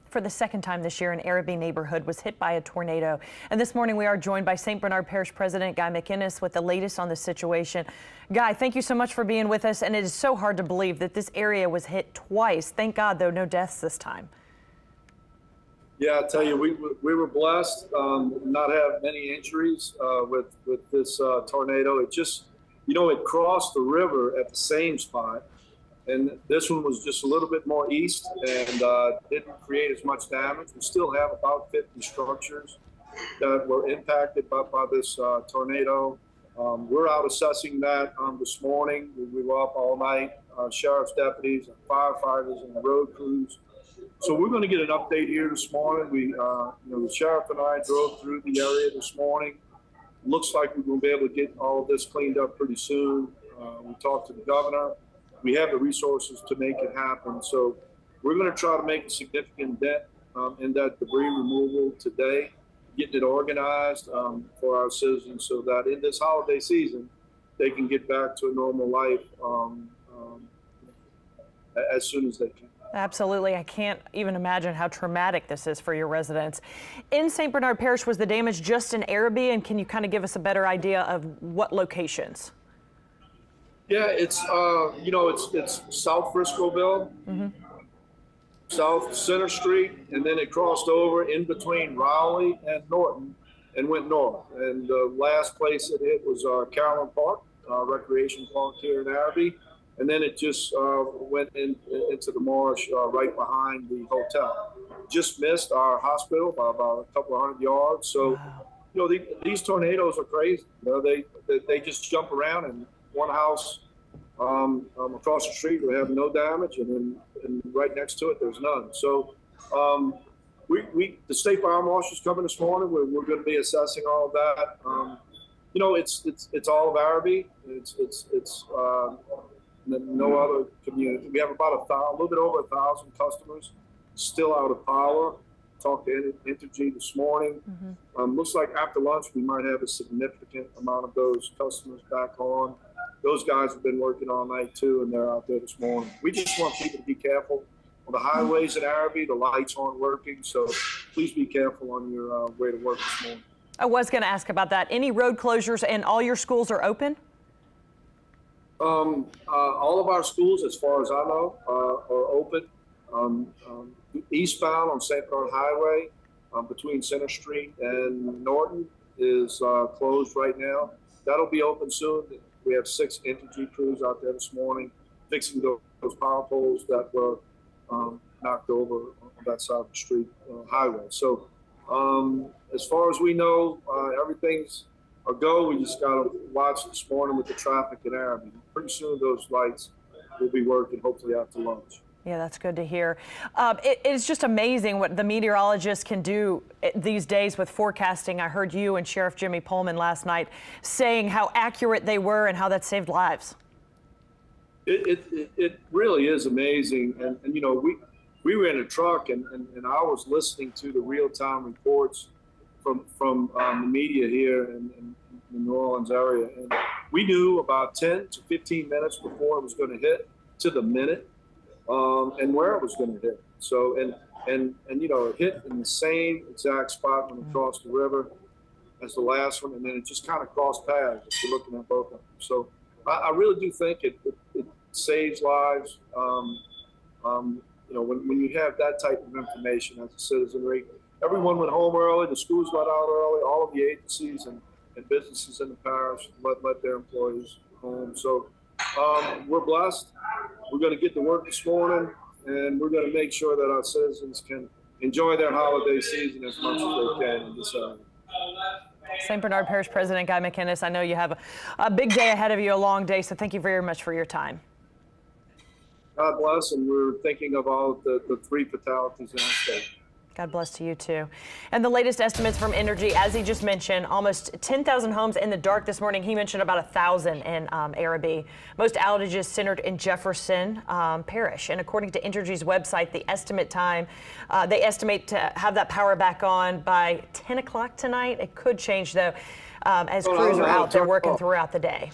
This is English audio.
For the second time this year, an Arabi neighborhood was hit by a tornado. And this morning we are joined by St. Bernard Parish President Guy McInnis with the latest on the situation. Guy, thank you so much for being with us. And it is so hard to believe that this area was hit twice. Thank God, though, no deaths this time. Yeah, I tell you, we were blessed not have many injuries with this tornado. It just, it crossed the river at the same spot. And this one was just a little bit more east and didn't create as much damage. We still have about 50 structures that were impacted by this tornado. We're out assessing that this morning. We were up all night, sheriff's deputies and firefighters and the road crews. So we're going to get an update here this morning. The sheriff and I drove through the area this morning. Looks like we're going to be able to get all of this cleaned up pretty soon. We talked to the governor. We have the resources to make it happen. So we're going to try to make a significant dent in that debris removal today, getting it organized for our citizens so that in this holiday season, they can get back to a normal life as soon as they can. Absolutely. I can't even imagine how traumatic this is for your residents. In St. Bernard Parish, was the damage just in Arabi? And can you kind of give us a better idea of what locations? Yeah, it's it's South Friscoville, South Center Street, and then it crossed over in between Raleigh and Norton and went north. And the last place it hit was Carolyn Park, Recreation Park here in Arabi. And then it just went into the marsh right behind the hotel. Just missed our hospital by about a couple of 100 yards. So, wow. These tornadoes are crazy. They just jump around, and one house across the street will have no damage, and right next to it there's none. So the state fire marshal's coming this morning. We're going to be assessing all of that. It's all of Arabi. It's no other community. We have about a little bit over 1,000 customers still out of power. Talked to Entergy this morning. Looks like after lunch we might have a significant amount of those customers back on. Those guys have been working all night too, and they're out there this morning. We just want people to be careful on the highways in Arabi. The lights aren't working, so please be careful on your way to work this morning. I was going to ask about that. Any road closures, and all your schools are open? All of our schools, as far as I know, are open. Eastbound on St. Bernard Highway between Center Street and Norton is closed right now. That'll be open soon. We have 6 Entergy crews out there this morning fixing those power poles that were knocked over on that side of the street highway. So as far as we know, everything's a go. We just got to watch this morning with the traffic in Arabi. Pretty soon those lights will be working, hopefully after lunch. Yeah, that's good to hear. It's just amazing what the meteorologists can do these days with forecasting. I heard you and Sheriff Jimmy Pullman last night saying how accurate they were and how that saved lives. It really is amazing. And we were in a truck and I was listening to the real-time reports from the media here in the New Orleans area. And we knew about 10 to 15 minutes before it was going to hit to the minute. And where it was going to hit. So, and it hit in the same exact spot when it crossed the river as the last one, and then it just kind of crossed paths if you're looking at both of them. So I really do think it saves lives. When you have that type of information as a citizenry, everyone went home early, the schools let out early, all of the agencies and businesses in the parish let their employees home. So we're blessed. We're going to get to work this morning, and we're going to make sure that our citizens can enjoy their holiday season as much as they can in this area. St. Bernard Parish President Guy McInnis, I know you have a big day ahead of you, a long day, so thank you very much for your time. God bless, and we're thinking of all the 3 fatalities in our state. God bless to you too. And the latest estimates from Entergy, as he just mentioned, almost 10,000 homes in the dark this morning. He mentioned about 1,000 in Arabi. Most outages centered in Jefferson Parish. And according to Entergy's website, the estimate time, they estimate to have that power back on by 10 o'clock tonight. It could change though, as crews are out there working throughout the day.